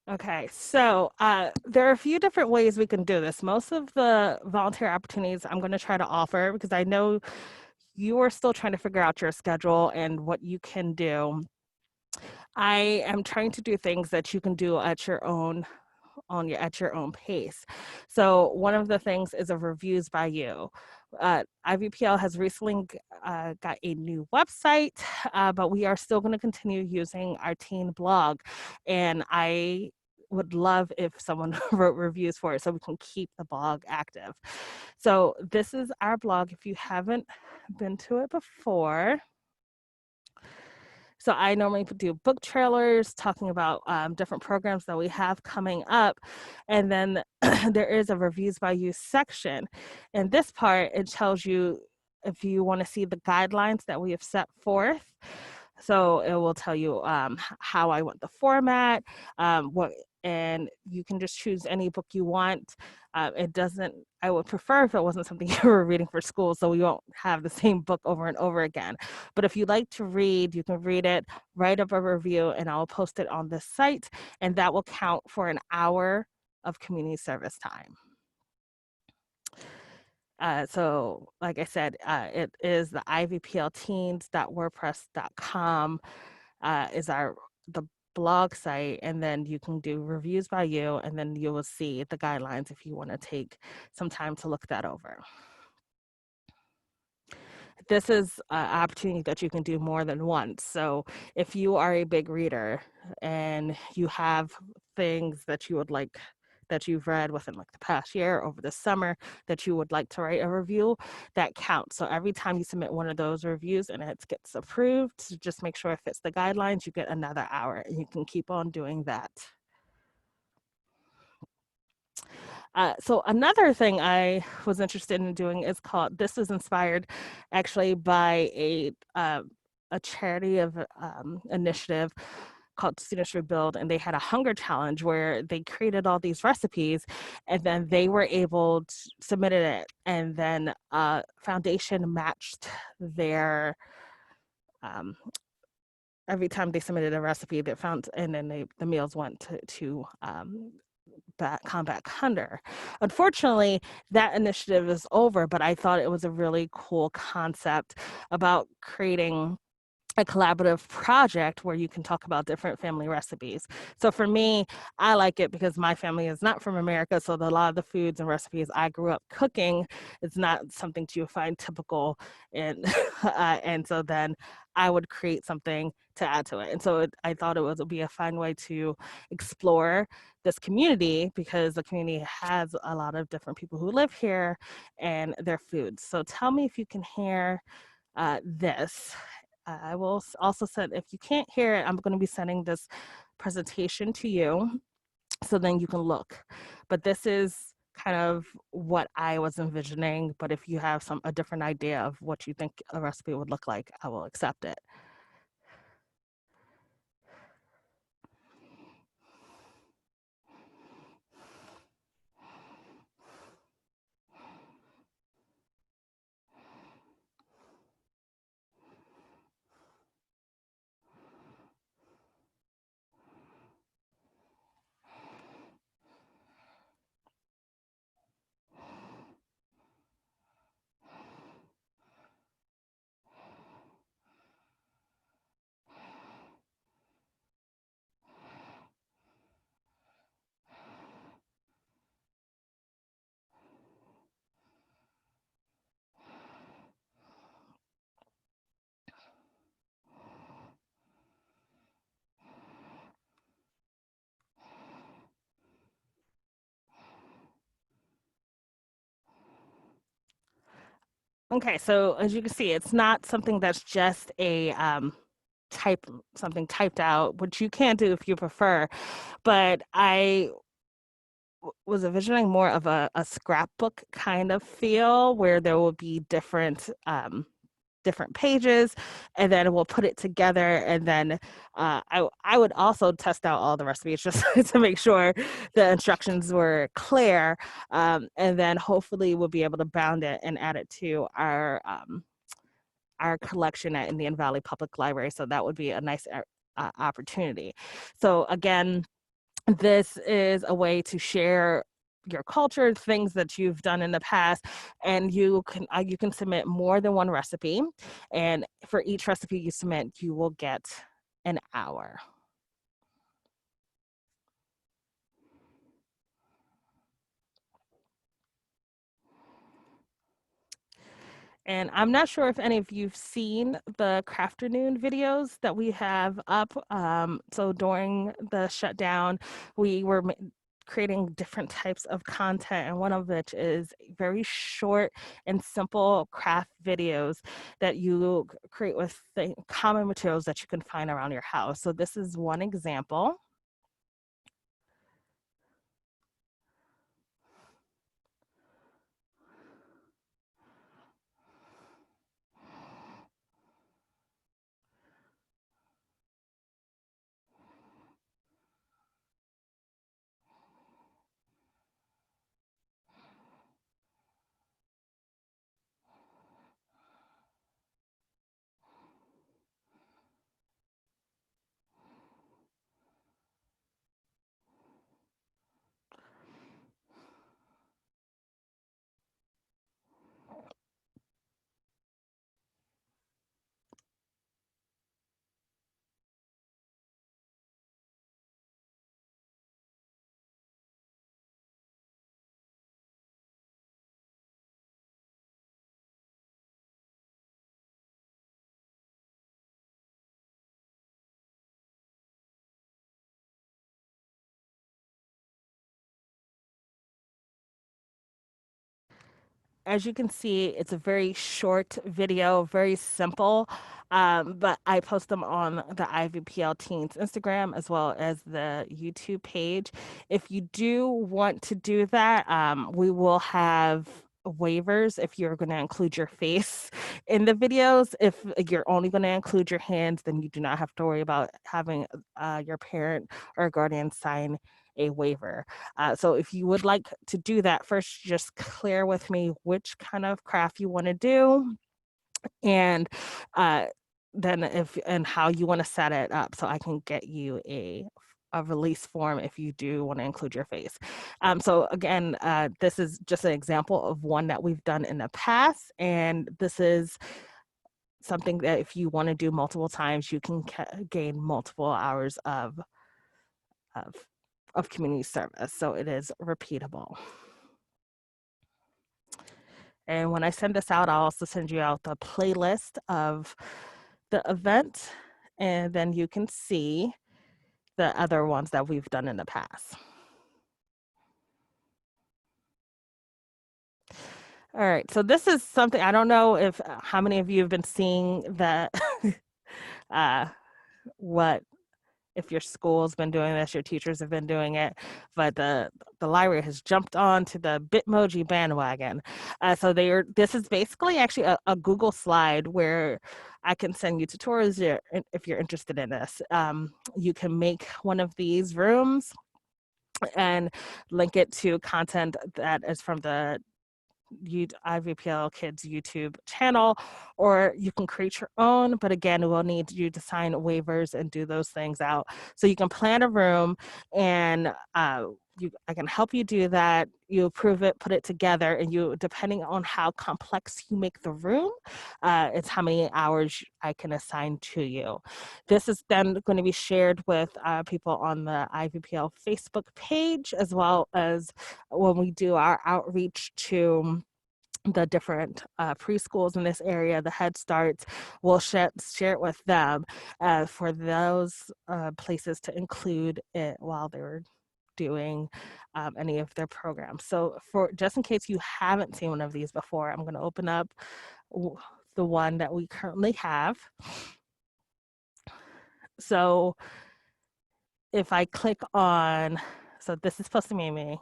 Okay, so there are a few different ways we can do this. Most of the volunteer opportunities I'm going to try to offer because I know you are still trying to figure out your schedule and what you can do. I am trying to do things that you can do at your own at your own pace. So one of the things is a reviews by you. IVPL has recently got a new website, but we are still going to continue using our teen blog, and I would love if someone wrote reviews for it so we can keep the blog active. So this is our blog. If you haven't been to it before, so I normally do book trailers talking about different programs that we have coming up. And then there is a reviews by you section. In this part, it tells you if you want to see the guidelines that we have set forth. So it will tell you how I want the format, what, and you can just choose any book you want. It doesn't, I would prefer if it wasn't something you were reading for school so we won't have the same book over and over again. But if you like to read, you can read it, write up a review, and I'll post it on this site, and that will count for an hour of community service time. So, like I said, it is the ivplteens.wordpress.com is the blog site, and then you can do reviews by you, and then you will see the guidelines if you want to take some time to look that over. This is an opportunity that you can do more than once. So if you are a big reader and you have things that you would like that you've read within like the past year over the summer that you would like to write a review, that counts. So every time you submit one of those reviews and it gets approved, just make sure it fits the guidelines, you get another hour and you can keep on doing that. So another thing I was interested in doing is called, this is inspired actually by a charity of initiative called Students Rebuild, and they had a hunger challenge where they created all these recipes, and then they were able to submit it, and then foundation matched their um, every time they submitted a recipe that found, and then the meals went to combat hunger. Unfortunately, that initiative is over, but I thought it was a really cool concept about creating a collaborative project where you can talk about different family recipes. So for me, I like it because my family is not from America, so a lot of the foods and recipes I grew up cooking is not something you find typical, and and so then I would create something to add to it. And so I thought would be a fun way to explore this community because the community has a lot of different people who live here and their foods. So tell me if you can hear this. I will also send, if you can't hear it, I'm going to be sending this presentation to you so then you can look. But this is kind of what I was envisioning. But if you have a different idea of what you think a recipe would look like, I will accept it. Okay, so as you can see, it's not something that's just a type something typed out, which you can do if you prefer. But I was envisioning more of a scrapbook kind of feel where there will be different pages, and then we'll put it together, and then I would also test out all the recipes just to make sure the instructions were clear, and then hopefully we'll be able to bound it and add it to our collection at Indian Valley Public Library. So that would be a nice opportunity. So again, This is a way to share your culture, things that you've done in the past, and you can submit more than one recipe. And for each recipe you submit, you will get an hour. And I'm not sure if any of you've seen the Crafternoon videos that we have up. So during the shutdown, we were creating different types of content, and one of which is very short and simple craft videos that you create with the common materials that you can find around your house. So this is one example. As you can see, it's a very short video, very simple, but I post them on the IVPL Teens Instagram as well as the YouTube page. If you do want to do that, we will have waivers if you're going to include your face in the videos. If you're only going to include your hands, then you do not have to worry about having your parent or guardian sign a waiver. So if you would like to do that, first just clear with me which kind of craft you want to do, and uh, then if and how you want to set it up so I can get you a release form if you do want to include your face. So again, this is just an example of one that we've done in the past, and this is something that if you want to do multiple times, you can gain multiple hours of of community service. So it is repeatable. And when I send this out, I'll also send you out the playlist of the event, and then you can see the other ones that we've done in the past. All right, so this is something I don't know if how many of you have been seeing that uh, what if your school's been doing this, your teachers have been doing it, but the library has jumped on to the Bitmoji bandwagon. So this is basically actually a Google slide where I can send you tutorials if you're interested in this. You can make one of these rooms and link it to content that is from the IVPL Kids YouTube channel, or you can create your own. But again, we'll need you to sign waivers and do those things out. So you can plan a room, and I can help you do that. You approve it, put it together, and you, depending on how complex you make the room, it's how many hours I can assign to you. This is then going to be shared with people on the IVPL Facebook page, as well as when we do our outreach to the different preschools in this area, the Head Starts, we'll share it with them for those places to include it while they're doing any of their programs. So for just in case you haven't seen one of these before, I'm going to open up the one that we currently have. So if I click on, so this is supposed to be me.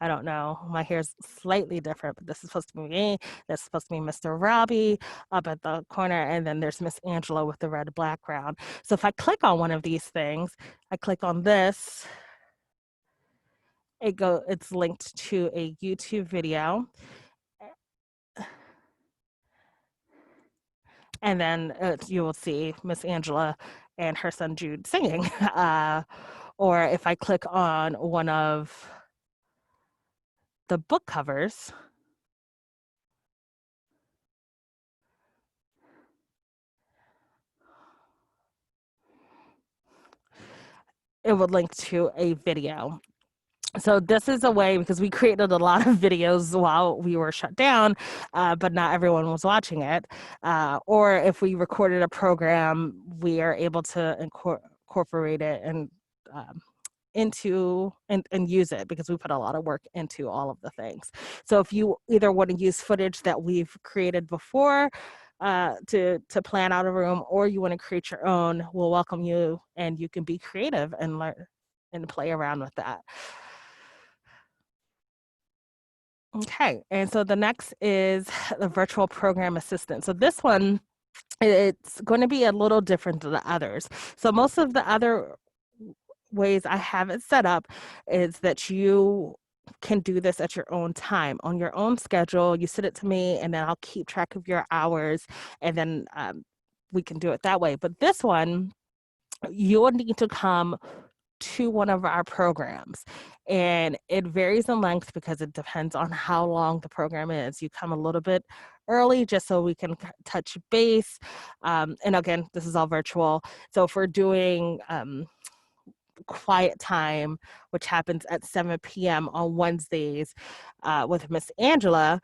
I don't know. My hair's slightly different, but this is supposed to be me. That's supposed to be Mr. Robbie up at the corner, and then there's Miss Angela with the red background. So if I click on one of these things, I click on this, it's linked to a YouTube video. And then you will see Miss Angela and her son Jude singing. Or if I click on one of the book covers, it would link to a video. So this is a way, because we created a lot of videos while we were shut down, but not everyone was watching it. Or if we recorded a program, we are able to incorporate it and into and use it, because we put a lot of work into all of the things. So if you either want to use footage that we've created before to plan out a room, or you want to create your own, we'll welcome you, and you can be creative and learn and play around with that. Okay, and so the next is the virtual program assistant. So this one, it's going to be a little different than the others. So most of the other ways I have it set up is that you can do this at your own time, on your own schedule. You send it to me, and then I'll keep track of your hours, and then we can do it that way. But this one, you will need to come to one of our programs, and it varies in length because it depends on how long the program is. You come a little bit early just so we can touch base, and again, this is all virtual. So if we're doing quiet time, which happens at 7 p.m. on Wednesdays with Miss Angela,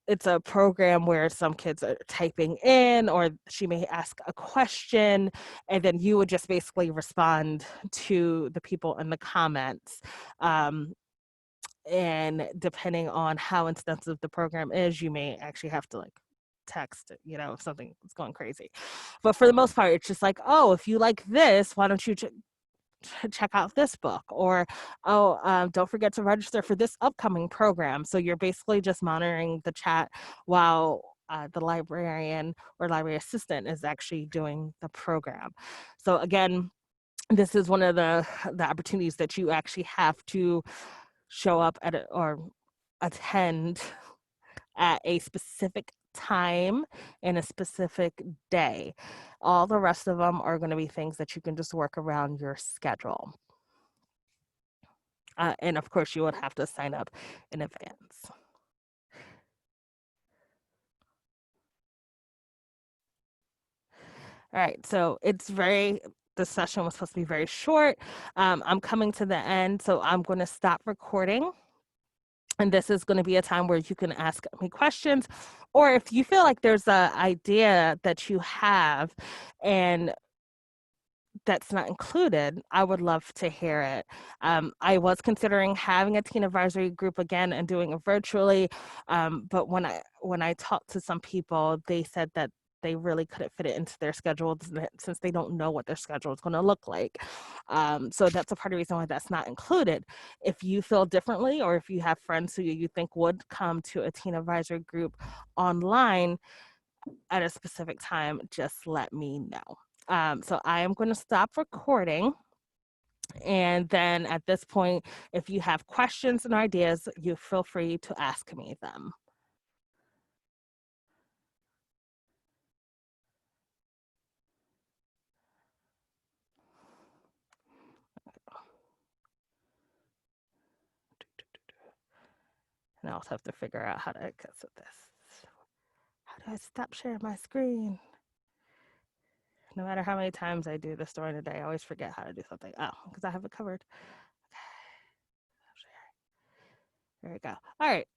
it's a program where some kids are typing in, or she may ask a question, and then you would just basically respond to the people in the comments. And depending on how extensive the program is, you may actually have to like text, if something is going crazy. But for the most part, it's just like, oh, if you like this, why don't you check out this book, or don't forget to register for this upcoming program. So you're basically just monitoring the chat while the librarian or library assistant is actually doing the program. So again, this is one of the opportunities that you actually have to show up at or attend at a specific time and a specific day. All the rest of them are going to be things that you can just work around your schedule. And of course, you would have to sign up in advance. All right, so this session was supposed to be very short. I'm coming to the end, so I'm going to stop recording. And this is going to be a time where you can ask me questions, or if you feel like there's an idea that you have and that's not included, I would love to hear it. I was considering having a teen advisory group again and doing it virtually, but when I talked to some people, they said that they really couldn't fit it into their schedule since they don't know what their schedule is going to look like. So that's a part of the reason why that's not included. If you feel differently, or if you have friends who you think would come to a teen advisory group online at a specific time, just let me know. So I am going to stop recording. And then at this point, if you have questions and ideas, you feel free to ask me them. And I'll have to figure out how to exit this. How do I stop sharing my screen? No matter how many times I do this during the day, I always forget how to do something. Oh, because I have it covered. Okay. There we go. All right.